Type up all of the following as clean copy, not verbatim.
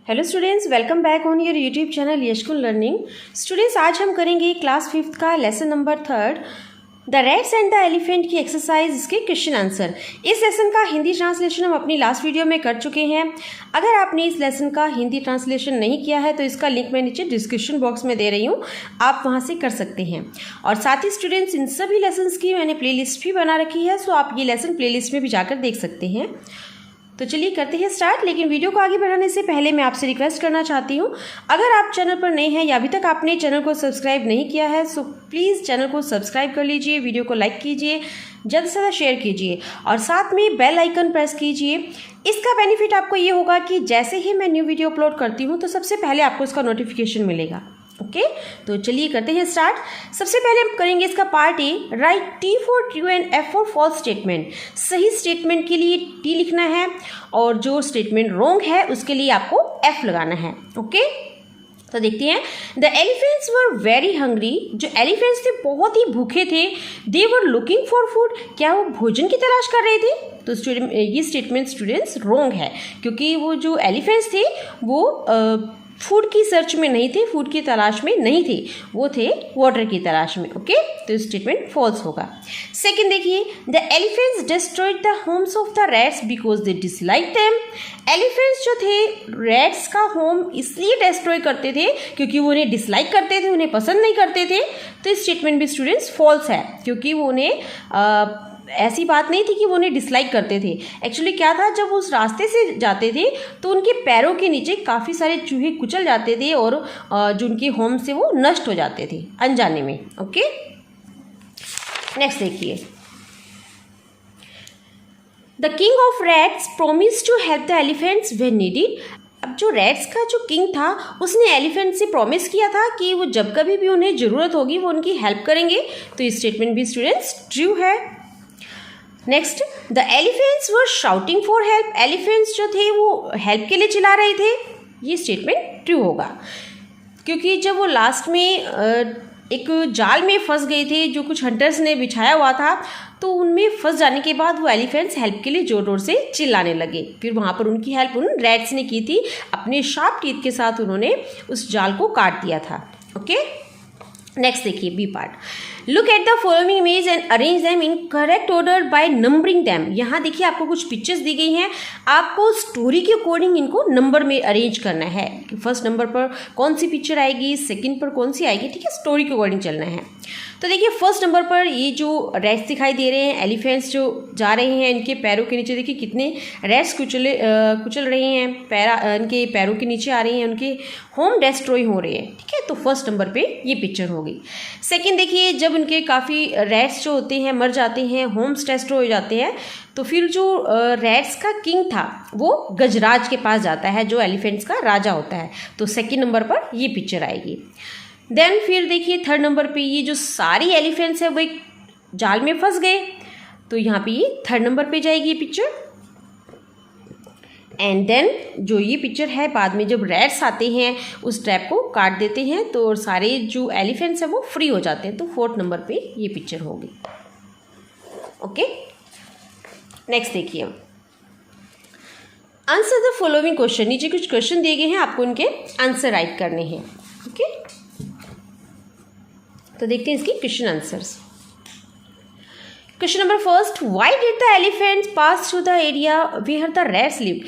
Hello students, welcome back on your YouTube channel Yashkul learning. Students, आज हम करेंगे class 5th का lesson number 3 the rats and the elephant की exercise, इसके question answer. इस lesson का हिंदी ट्रांसलेशन हम अपनी लास्ट वीडियो में कर चुके हैं। अगर आपने इस लेसन का हिंदी ट्रांसलेशन नहीं किया है तो इसका लिंक मैं नीचे डिस्क्रिप्शन बॉक्स में दे रही हूँ, आप वहाँ से कर सकते हैं। और साथ ही स्टूडेंट्स, इन सभी लेसन्स की मैंने प्लेलिस्ट भी बना रखी है, सो आप ये लेसन प्लेलिस्ट में भी जाकर देख सकते हैं। तो चलिए करते हैं स्टार्ट। लेकिन वीडियो को आगे बढ़ाने से पहले मैं आपसे रिक्वेस्ट करना चाहती हूँ, अगर आप चैनल पर नए हैं या अभी तक आपने चैनल को सब्सक्राइब नहीं किया है सो प्लीज़ चैनल को सब्सक्राइब कर लीजिए, वीडियो को लाइक कीजिए, ज़्यादा से ज़्यादा शेयर कीजिए और साथ में बेल आइकन प्रेस कीजिए। इसका बेनिफिट आपको ये होगा कि जैसे ही मैं न्यू वीडियो अपलोड करती हूँ तो सबसे पहले आपको इसका नोटिफिकेशन मिलेगा। ओके, तो चलिए करते हैं स्टार्ट। सबसे पहले हम करेंगे इसका part A, right T for true and F for false statement. सही स्टेटमेंट के लिए टी लिखना है और जो स्टेटमेंट रॉन्ग है उसके लिए आपको एफ लगाना है। ओके, तो देखते हैं। The elephants were very hungry. जो एलिफेंट्स थे बहुत ही भूखे थे। दे वर लुकिंग फॉर फूड। क्या वो भोजन की तलाश कर रहे थे? तो ये स्टेटमेंट स्टूडेंट्स रॉन्ग है, क्योंकि वो जो एलिफेंट्स थे वो फूड की सर्च में नहीं थे, फूड की तलाश में नहीं थे, वो थे वाटर की तलाश में। ओके, तो स्टेटमेंट फॉल्स होगा। सेकंड देखिए, the elephants destroyed the homes of the rats because they dislike them. Elephants जो थे रैट्स का होम इसलिए डिस्ट्रॉय करते थे क्योंकि वो उन्हें डिसलाइक करते थे, उन्हें पसंद नहीं करते थे। तो इस स्टेटमेंट भी स्टूडेंट्स फॉल्स है, क्योंकि वो उन्हें ऐसी बात नहीं थी कि वो उन्हें डिसलाइक करते थे। एक्चुअली क्या था, जब उस रास्ते से जाते थे तो उनके पैरों के नीचे काफ़ी सारे चूहे कुचल जाते थे और जो उनके होम से वो नष्ट हो जाते थे अनजाने में। ओके, नेक्स्ट देखिए। The king of rats promise to help the elephants when needed. अब जो रैट्स का जो किंग था उसने एलिफेंट से प्रॉमिस किया था कि वो जब कभी भी उन्हें ज़रूरत होगी वो उनकी हेल्प करेंगे। तो ये स्टेटमेंट भी स्टूडेंट्स ट्रू है। Next, the elephants were shouting for help. Elephants जो थे वो हेल्प के लिए चिल्ला रहे थे। ये स्टेटमेंट ट्रू होगा, क्योंकि जब वो लास्ट में एक जाल में फंस गए थे जो कुछ हंटर्स ने बिछाया हुआ था, तो उनमें फंस जाने के बाद वो एलिफेंट्स हेल्प के लिए जोर जोर से चिल्लाने लगे। फिर वहाँ पर उनकी हेल्प उन रैट्स ने की थी, अपने शार्प टीथ के साथ उन्होंने उस जाल को काट दिया था। ओके, नेक्स्ट देखिए B part. Look at the following image and arrange them in correct order by numbering them. यहाँ देखिए आपको कुछ पिक्चर्स दी गई हैं, आपको स्टोरी के अकॉर्डिंग इनको नंबर में अरेंज करना है कि फर्स्ट नंबर पर कौन सी पिक्चर आएगी, सेकंड पर कौन सी आएगी। ठीक है, स्टोरी के अकॉर्डिंग चलना है। तो देखिए फर्स्ट नंबर पर ये जो रैट्स दिखाई दे रहे हैं, एलिफेंट्स जो जा रहे हैं, इनके पैरों के नीचे देखिए कितने रैट्स कुचल रहे हैं, इनके पैरों के नीचे आ रही हैं, उनके होम डिस्ट्रॉय हो रहे हैं। ठीक है, तो फर्स्ट नंबर पे ये पिक्चर होगी। सेकंड देखिए, जब उनके काफ़ी रैट्स जो होते हैं मर जाते हैं, होम्स डिस्ट्रॉय हो जाते हैं, तो फिर जो रैट्स का किंग था वो गजराज के पास जाता है, जो एलिफेंट्स का राजा होता है। तो सेकंड नंबर पर ये पिक्चर आएगी। देन फिर देखिए थर्ड नंबर पे ये जो सारी एलिफेंट्स है वो एक जाल में फंस गए, तो यहाँ पे ये थर्ड नंबर पे जाएगी ये पिक्चर। एंड देन जो ये पिक्चर है, बाद में जब रैट्स आते हैं उस ट्रैप को काट देते हैं तो सारे जो एलिफेंट्स हैं वो फ्री हो जाते हैं, तो फोर्थ नंबर पे ये पिक्चर होगी। ओके, नेक्स्ट देखिए, आंसर द फॉलोइंग क्वेश्चन। नीचे कुछ क्वेश्चन दिए गए हैं, आपको उनके आंसर राइट करने हैं। ओके, तो देखते हैं इसकी question answers. Question number first, why did the elephants pass through the area where the rats lived.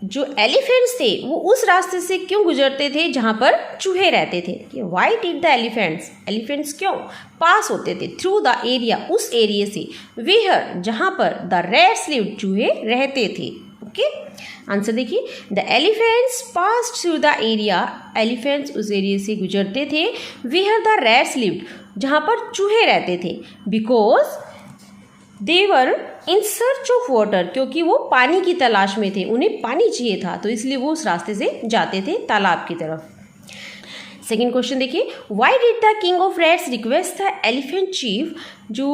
जो एलिफेंट्स थे वो उस रास्ते से क्यों गुजरते थे जहाँ पर चूहे रहते थे। व्हाई डिड द एलिफेंट्स क्यों पास होते थे थ्रू द एरिया, उस एरिया से, वेयर जहाँ पर द रैट्स लिव्ड, चूहे रहते थे। ओके, आंसर देखिए, the elephants pass through the area, elephants उस एरिया से गुजरते थे, वेयर द रैट्स लिव्ड, जहाँ पर चूहे रहते थे, because they were in search of water, क्योंकि वो पानी की तलाश में थे, उन्हें पानी चाहिए था, तो इसलिए वो उस रास्ते से जाते थे तालाब की तरफ। सेकेंड क्वेश्चन देखिए, why did the king of rats request the elephant chief. जो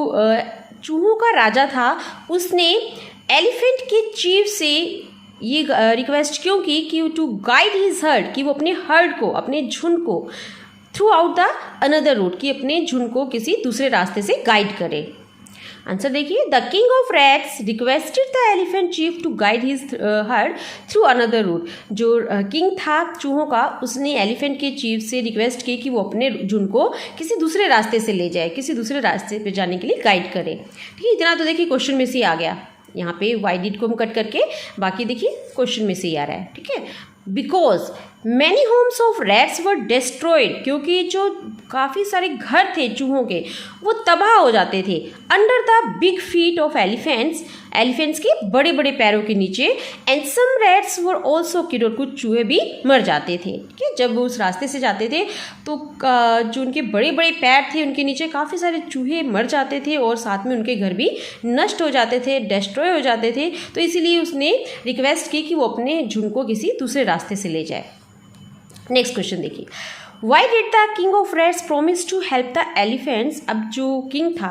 चूहों का राजा था उसने एलिफेंट के चीफ से ये रिक्वेस्ट क्यों की कि टू गाइड हिज हर्ड, कि वो अपने हर्ड को, अपने झुंड को through out the another root, कि अपने झुंड को किसी दूसरे रास्ते से गाइड करे। आंसर देखिए, the king of rats requested the elephant chief to guide his herd through another route. जो किंग था चूहों का, उसने एलिफेंट के चीफ से रिक्वेस्ट की कि वो अपने झुंड को किसी दूसरे रास्ते से ले जाए, किसी दूसरे रास्ते पे जाने के लिए गाइड करे। ठीक है, इतना तो देखिए क्वेश्चन में से ही आ गया। यहाँ पे वाई डिड को हम कट करके बाकी देखिए क्वेश्चन में से ही आ रहा है। ठीक है, because many Holmes of rats were destroyed, क्योंकि जो काफ़ी सारे घर थे चूहों के वो तबाह हो जाते थे। Under the big feet of elephants, elephants के बड़े बड़े पैरों के नीचे। And some rats were also killed, और कुछ चूहे भी मर जाते थे। ठीक है, जब वो उस रास्ते से जाते थे तो जो उनके बड़े बड़े पैर थे उनके नीचे काफ़ी सारे चूहे मर जाते थे और साथ में उनके घर भी नष्ट हो जाते थे, डिस्ट्रॉय हो जाते थे। तो इसीलिए उसने रिक्वेस्ट की कि वो अपने झुंड को किसी दूसरे रास्ते से ले जाए। नेक्स्ट क्वेश्चन देखिए, why did the king of rats promise to help the elephants. अब जो किंग था,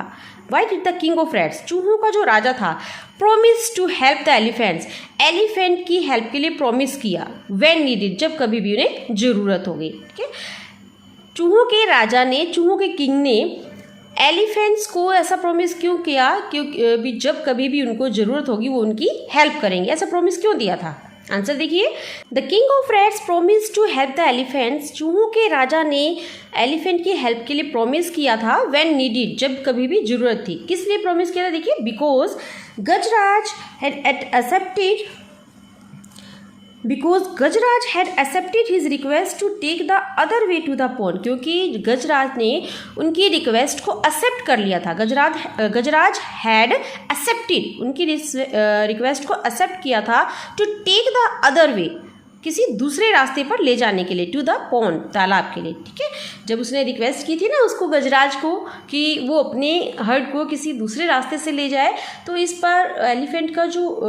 why did the king of rats, चूहों का जो राजा था, promise to help the elephants, elephant की हेल्प के लिए प्रोमिस किया। व्हेन नीडेड, जब कभी भी उन्हें ज़रूरत होगी। ठीक है, चूहों के राजा ने, चूहों के किंग ने एलिफेंट्स को ऐसा प्रोमिस क्यों किया, क्योंकि जब कभी भी उनको ज़रूरत होगी वो उनकी हेल्प करेंगे। ऐसा प्रोमिस क्यों दिया था? आंसर देखिए, the king of rats promise to help the elephants, चूहों के राजा ने एलिफेंट की हेल्प के लिए प्रोमिस किया था। व्हेन नीडेड, जब कभी भी जरूरत थी। किस लिए प्रोमिस किया था? देखिए, because Gajraj had accepted, because Gajraj had accepted his request to take the other way to the pond, क्योंकि गजराज ने उनकी रिक्वेस्ट को एक्सेप्ट कर लिया था। गजराज हैड एक्सेप्टेड, उनकी रिक्वेस्ट को एक्सेप्ट किया था to take the other way, किसी दूसरे रास्ते पर ले जाने के लिए, टू द पॉन्ड, तालाब के लिए। ठीक है, जब उसने रिक्वेस्ट की थी ना उसको, गजराज को, कि वो अपने हर्ड को किसी दूसरे रास्ते से ले जाए, तो इस पर एलिफेंट का जो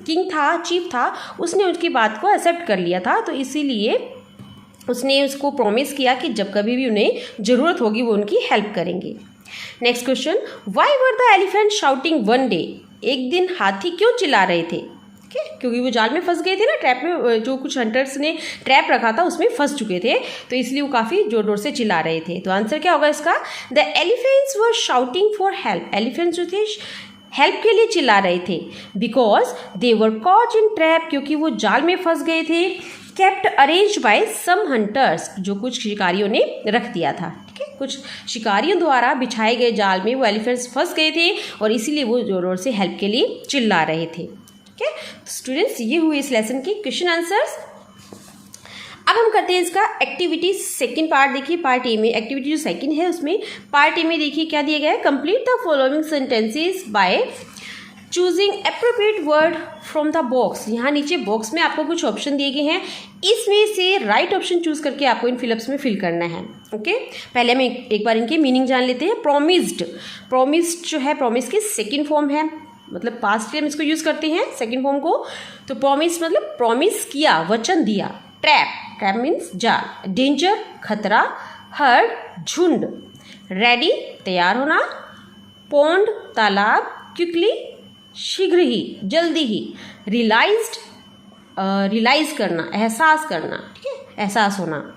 किंग था, चीफ था, उसने उसकी बात को एक्सेप्ट कर लिया था। तो इसीलिए उसने उसको प्रॉमिस किया कि जब कभी भी उन्हें ज़रूरत होगी वो उनकी हेल्प करेंगे। Next question, why were the elephant shouting one day, एक दिन हाथी क्यों चिल्ला रहे थे? क्योंकि वो जाल में फंस गए थे ना, ट्रैप में, जो कुछ हंटर्स ने ट्रैप रखा था उसमें फंस चुके थे, तो इसलिए वो काफ़ी जोर जोर से चिल्ला रहे थे। तो आंसर क्या होगा इसका? The elephants were shouting for help, elephants जो थे हेल्प के लिए चिल्ला रहे थे। Because they were caught in trap, क्योंकि वो जाल में फंस गए थे। Kept arrange by some hunters, जो कुछ शिकारियों ने रख दिया था। ठीक है, कुछ शिकारियों द्वारा बिछाए गए जाल में वो एलिफेंट्स फंस गए थे और इसीलिए वो जोर जोर से हेल्प के लिए चिल्ला रहे थे। ठीक है, स्टूडेंट्स, ये हुए इस लेसन के क्वेश्चन आंसर्स। अब हम करते हैं इसका एक्टिविटी सेकंड पार्ट। देखिए, पार्ट ए में एक्टिविटी जो सेकंड है उसमें पार्ट ए में देखिए क्या दिया गया है, complete the following sentences by choosing appropriate word from the box. यहाँ नीचे बॉक्स में आपको कुछ ऑप्शन दिए गए हैं, इसमें से राइट ऑप्शन चूज करके आपको इन फिलअप्स में फिल करना है। ओके, पहले हम एक बार इनकी मीनिंग जान लेते हैं। प्रोमिस्ड, प्रोमिस्ड जो है प्रॉमिस की सेकेंड फॉर्म है, मतलब पास्ट में हम इसको यूज़ करते हैं सेकेंड फॉर्म को। तो प्रॉमिस मतलब प्रॉमिस किया, वचन दिया। ट्रैप, ट्रैप मीन्स जाल। डेंजर, खतरा। हर्ड, झुंड। रेडी, तैयार होना। पॉन्ड, तालाब। क्विकली, शीघ्र ही, जल्दी ही। रियलाइज्ड, रियलाइज करना, एहसास करना। ठीक है, एहसास होना।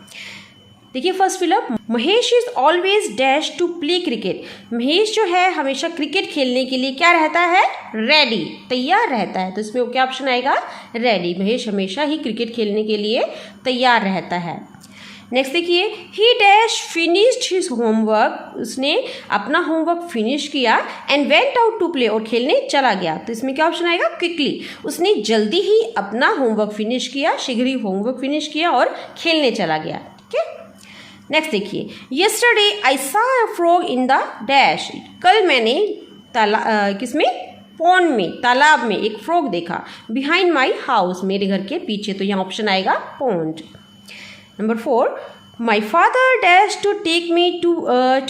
देखिए first fill up, Mahesh is always dash to play cricket. Mahesh जो है हमेशा क्रिकेट खेलने के लिए क्या रहता है? रेडी, तैयार रहता है। तो इसमें क्या ऑप्शन आएगा? रेडी। महेश हमेशा ही क्रिकेट खेलने के लिए तैयार रहता है। नेक्स्ट देखिए, he dash finished his homework, उसने अपना होमवर्क फिनिश किया। And went out to play, और खेलने चला गया। तो इसमें क्या ऑप्शन आएगा? क्विकली, उसने जल्दी ही अपना होमवर्क फिनिश किया, शीघ्र ही होमवर्क फिनिश किया और खेलने चला गया। ठीक है, नेक्स्ट देखिए, yesterday I saw a frog in the dash, कल मैंने किसमें? पॉन्ड में, तालाब में एक फ्रॉग देखा। बिहाइंड माई हाउस, मेरे घर के पीछे। तो यहाँ ऑप्शन आएगा pond. Number 4, my father dash to take me to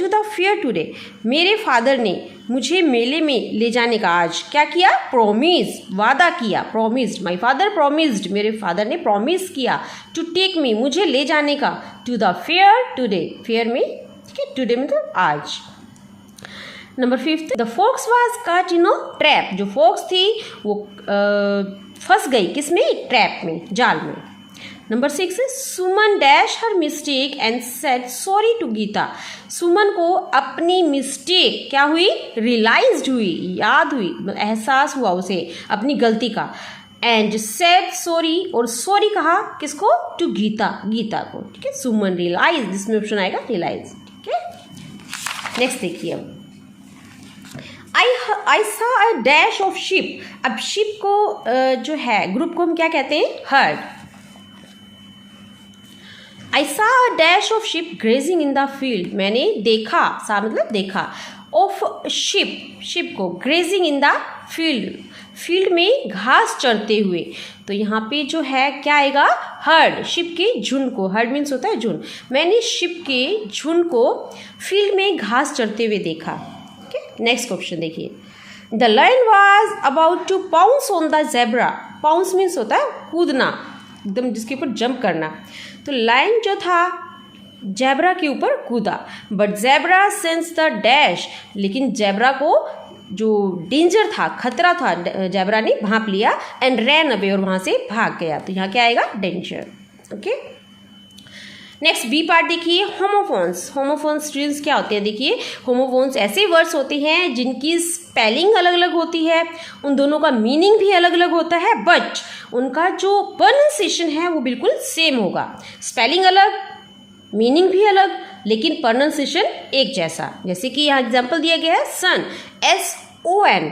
the fair today, मेरे फादर ने मुझे मेले में ले जाने का आज क्या किया? प्रोमिस, वादा किया। प्रोमिस्ड, माई फादर प्रोमिस्ड, मेरे फादर ने प्रॉमिस किया। टू टेक मी, मुझे ले जाने का। To the fair today, fair में, ठीक है, टुडे मतलब आज। Number 5, the fox was caught in a trap, जो फॉक्स थी वो फंस गई किसमें? ट्रैप में, जाल में। Number 6, Suman dash her mistake and said sorry to Gita. Suman को अपनी मिस्टेक क्या हुई, रियलाइज्ड हुई, याद हुई, एहसास हुआ उसे अपनी गलती का। एंड सेड सॉरी, और सॉरी कहा किसको, टू गीता, गीता को। ठीक है, सुमन रियलाइज, इसमें ऑप्शन आएगा रियलाइज। ठीक है, नेक्स्ट देखिए अब, आई सा अ डैश ऑफ शिप। अब शिप को जो है ग्रुप को हम क्या कहते हैं, हर्ड। आई सा a dash of ship grazing in the field, मैंने देखा, सा मतलब देखा, ऑफ शिप, शिप को, grazing in the field, field में घास चरते हुए। तो यहाँ पे जो है क्या आएगा, हर्ड, शिप के झुंड को, हर्ड मीन्स होता है झुंड, मैंने शिप के झुंड को फील्ड में घास चरते हुए देखा। नेक्स्ट क्वेश्चन देखिए, the lion was about to pounce on the zebra. Pounce means होता है कूदना, एकदम जिसके ऊपर जंप करना। तो लायन जो था जेब्रा के ऊपर कूदा, but zebra sense the dash, लेकिन जेब्रा को जो डेंजर था, खतरा था, जेब्रा ने भांप लिया, एंड रैन अवे, और वहाँ से भाग गया। तो यहाँ क्या आएगा, danger. Okay, next B part देखिए, होमोफोन्स। होमोफोन्स स्टूडेंट्स क्या होते हैं, देखिए होमोफोन्स ऐसे वर्ड्स होते हैं जिनकी स्पेलिंग अलग अलग होती है, उन दोनों का मीनिंग भी अलग अलग होता है, बट उनका जो प्रोनाउंसिएशन है वो बिल्कुल सेम होगा। स्पेलिंग अलग, मीनिंग भी अलग, लेकिन प्रोनाउंसिएशन एक जैसा। जैसे कि यहाँ एग्जाम्पल दिया गया है, सन, SON,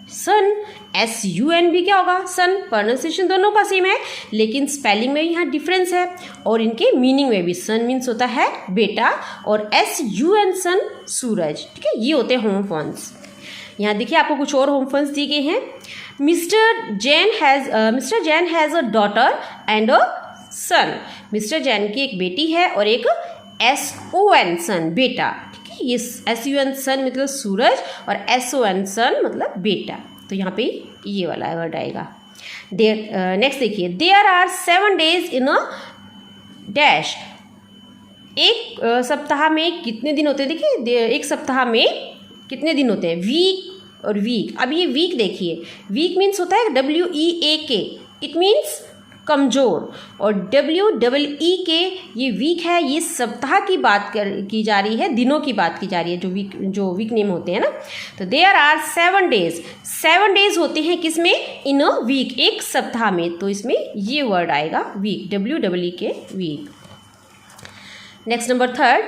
सन, SUN भी क्या होगा, सन। प्रोनाउंसिएशन दोनों का सेम है, लेकिन स्पेलिंग में यहाँ डिफरेंस है, और इनके मीनिंग में भी। सन मीन्स होता है बेटा, और SUN सन, सूरज। ठीक है, ये होते हैं होमोफोन्स। यहाँ देखिए आपको कुछ और होमोफोन्स दिए गए हैं। Mister Jain has a daughter and a son. Mister Jain की एक बेटी है और एक SON सन, बेटा। ठीक है, ये SUN सन मतलब सूरज, और SON सन मतलब बेटा। तो यहाँ पे ये वाला वर्ड आएगा। नेक्स्ट देखिए, there are 7 days in a dash. एक सप्ताह में कितने दिन होते हैं, देखिए एक सप्ताह में कितने दिन होते हैं, वीक और वीक। अब ये वीक देखिए, वीक मीन्स होता है WEAK, इट मीन्स कमज़ोर, और WEEK ये वीक है, ये सप्ताह की बात की जा रही है, दिनों की बात की जा रही है, जो वीक नेम होते हैं ना। तो देयर आर 7 days, 7 days होते हैं किसमें, इन अ वीक, एक सप्ताह में। तो इसमें ये वर्ड आएगा week, WEEK, week. Next number 3,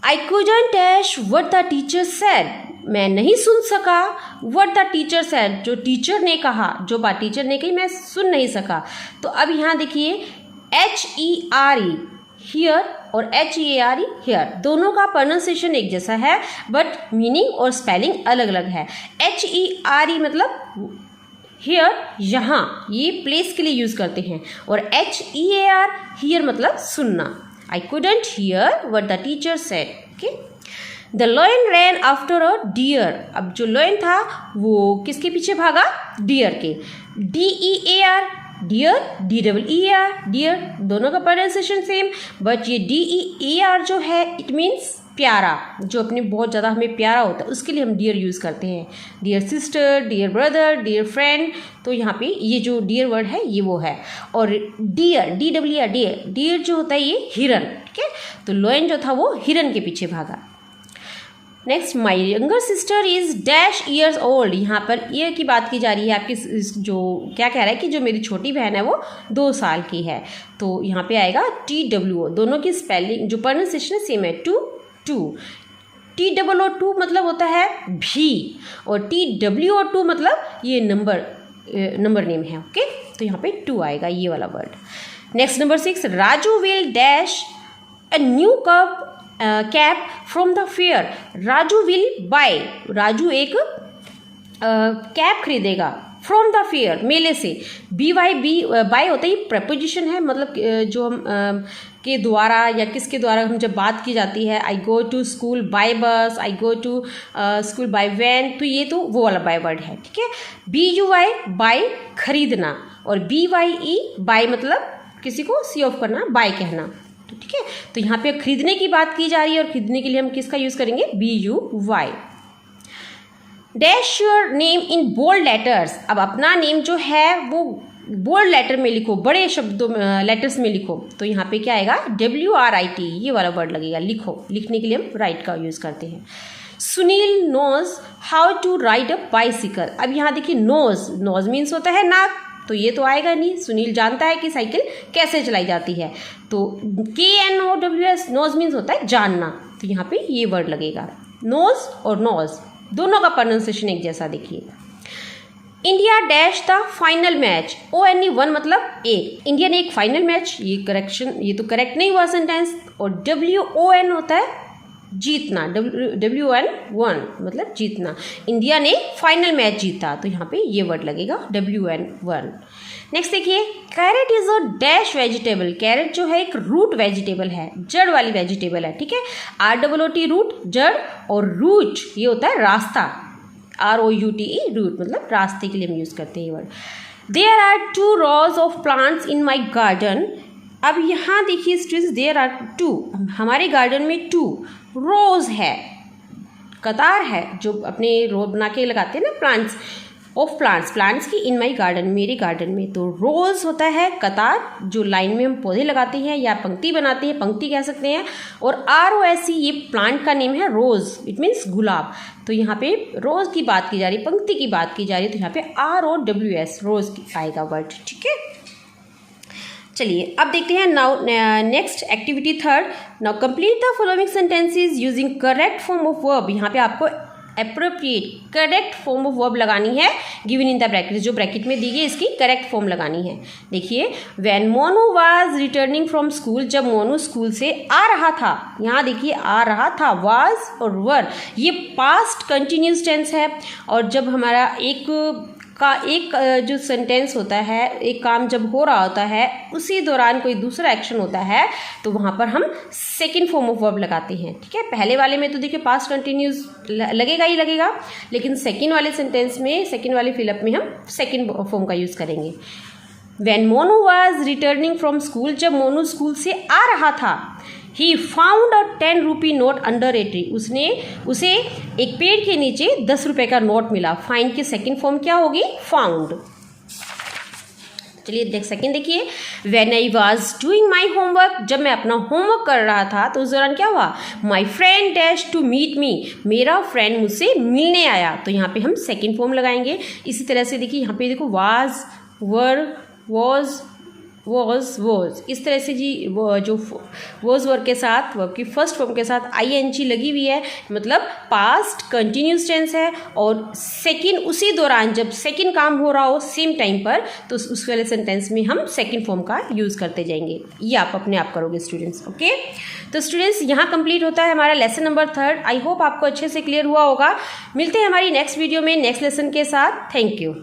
I couldn't dash what the teacher said. मैं नहीं सुन सका व्हाट द टीचर सेड, जो टीचर ने कहा, जो बात टीचर ने कही मैं सुन नहीं सका। तो अब यहाँ देखिए HERE हियर और HEARE हियर, दोनों का प्रोनाउंसिएशन एक जैसा है, बट मीनिंग और स्पेलिंग अलग अलग है। HERE मतलब हियर, यहाँ, ये प्लेस के लिए यूज़ करते हैं, और HEAR हियर मतलब सुनना। I couldn't hear what the teacher said. Okay? The lion ran after a deer. अब जो lion था वो किसके पीछे भागा, deer के। DEAR, deer, DEER, deer, दोनों का प्रोनाउंसिएशन सेम, बट ये DEAR जो है इट मीन्स प्यारा, जो अपने बहुत ज़्यादा हमें प्यारा होता है उसके लिए हम डियर यूज़ करते हैं। Dear sister, dear brother, dear friend. तो यहाँ पे ये जो डियर वर्ड है ये वो है। और डियर, DEER, डियर, डियर जो होता है ये हिरन। ठीक है, तो लायन जो था वो हिरन के पीछे भागा। Next, my younger sister is dash years old. यहाँ पर ईयर की बात की जा रही है आपकी, जो क्या कह रहा है कि जो मेरी छोटी बहन है वो 2 साल की है। तो यहाँ पे आएगा TWO, दोनों की स्पेलिंग जो प्रोनाउंसिएशन सेम है, टू TOO मतलब होता है भी, और TWO मतलब ये नंबर नेम है। ओके, तो यहाँ पे 2 आएगा, ये वाला word. Next number 6, Raju will dash a new cap from the fair. Raju will buy, Raju एक कैप खरीदेगा फ्रॉम द फेयर, मेले से। बाय होता है प्रपोजिशन है, मतलब जो हम के द्वारा या किसके द्वारा हम जब बात की जाती है, I go to school by bus, I go to school by van, तो ये तो वो वाला बाय वर्ड है। ठीक है, BUY बाय खरीदना, और BYE बाय मतलब किसी को सी ऑफ करना, बाय कहना। तो ठीक है, तो यहाँ पे खरीदने की बात की जा रही है, और खरीदने के लिए हम किसका यूज़ करेंगे, BUY। Dash your name in bold letters. अब अपना नेम जो है वो बोल्ड लेटर में लिखो, बड़े शब्दों में लेटर्स में लिखो, तो यहाँ पे क्या आएगा WRIT, ये वाला वर्ड लगेगा, लिखो। लिखने के लिए हम राइट का यूज़ करते हैं। Sunil knows how to ride a bicycle. अब यहाँ देखिए नोज, नोज मीन्स होता है नाक, तो ये तो आएगा नहीं। सुनील जानता है कि साइकिल कैसे चलाई जाती है, तो KNOWS, नोज मीन्स होता है जानना, तो यहाँ पे ये वर्ड लगेगा। नोज और नोज दोनों का प्रोनाउंसिएशन एक जैसा देखिए। India dash the final match, ONE 1 मतलब एक, इंडिया ने एक फाइनल मैच, ये करेक्शन, ये तो करेक्ट नहीं हुआ सेंटेंस। और WON होता है जीतना, WN1 मतलब जीतना, इंडिया ने फाइनल मैच जीता, तो यहाँ पे ये वर्ड लगेगा WN1। नेक्स्ट देखिए, carrot is a dash vegetable. Carrot जो है एक रूट वेजिटेबल है, जड़ वाली वेजिटेबल है, ठीक है। ROOT रूट, जड़, और रूट ये होता है रास्ता, ROUTE रूट मतलब रास्ते के लिए हम यूज़ करते हैं ये word. There are 2 rows of plants in my garden. अब यहाँ देखिए स्टूडेंट्स, देयर आर 2, हमारे गार्डन में 2 रोज है, कतार है, जो अपने रो बना के लगाते हैं ना प्लांट्स, ऑफ प्लांट्स, प्लांट्स की इन माई गार्डन, मेरे गार्डन में। तो रोज होता है कतार, जो लाइन में हम पौधे लगाते हैं या पंक्ति बनाते हैं, पंक्ति कह सकते हैं। और ROSE ये प्लांट का नेम है, रोज, इट मीन्स गुलाब। तो यहाँ पे रोज की बात की जा रही है, पंक्ति की बात की जा रही है, तो यहाँ पे ROWS रोज आएगा वर्ड, ठीक है। चलिए अब देखते हैं now next activity 3rd। Now complete the following sentences using correct form of verb. यहाँ पे आपको appropriate correct form of verb लगानी है, गिवन इन द ब्रैकेट, जो ब्रैकेट में दी गई इसकी करेक्ट फॉर्म लगानी है। देखिए, when Monu was returning from school, जब मोनू स्कूल से आ रहा था, यहाँ देखिए आ रहा था, वाज और वर ये पास्ट कंटिन्यूस टेंस है। और जब हमारा एक जो सेंटेंस होता है, एक काम जब हो रहा होता है, उसी दौरान कोई दूसरा एक्शन होता है, तो वहाँ पर हम सेकंड फॉर्म ऑफ वर्ब लगाते हैं, ठीक है। पहले वाले में तो देखिए पास्ट कंटिन्यूस लगेगा ही लगेगा, लेकिन सेकंड वाले सेंटेंस में, सेकंड वाले फिलअप में हम सेकंड फॉर्म का यूज़ करेंगे। When Monu was returning from school, जब मोनू स्कूल से आ रहा था, He found a 10 rupee note under a tree. उसे एक पेड़ के नीचे 10 रुपए का नोट मिला। फाइंड की सेकंड फॉर्म क्या होगी? फाउंड। चलिए सेकंड देखिए, When I was doing my homework, जब मैं अपना होमवर्क कर रहा था तो उस दौरान क्या हुआ? My friend dashed to meet me, मेरा फ्रेंड मुझसे मिलने आया, तो यहाँ पे हम सेकंड फॉर्म लगाएंगे। इसी तरह से देखिए यहाँ पे देखो was, were, was, इस तरह से जी वो जो वॉज वर्ब के साथ, वर्ब की फर्स्ट फॉर्म के साथ ING लगी हुई है, मतलब पास्ट कंटिन्यूस टेंस है। और सेकंड उसी दौरान जब सेकंड काम हो रहा हो सेम टाइम पर, तो उस वाले सेंटेंस में हम सेकंड फॉर्म का यूज़ करते जाएंगे। ये आप अपने आप करोगे स्टूडेंट्स, ओके। तो स्टूडेंट्स यहाँ कंप्लीट होता है हमारा lesson number 3rd। I hope आपको अच्छे से क्लियर हुआ होगा। मिलते हैं हमारी नेक्स्ट वीडियो में नेक्स्ट लेसन के साथ। Thank you.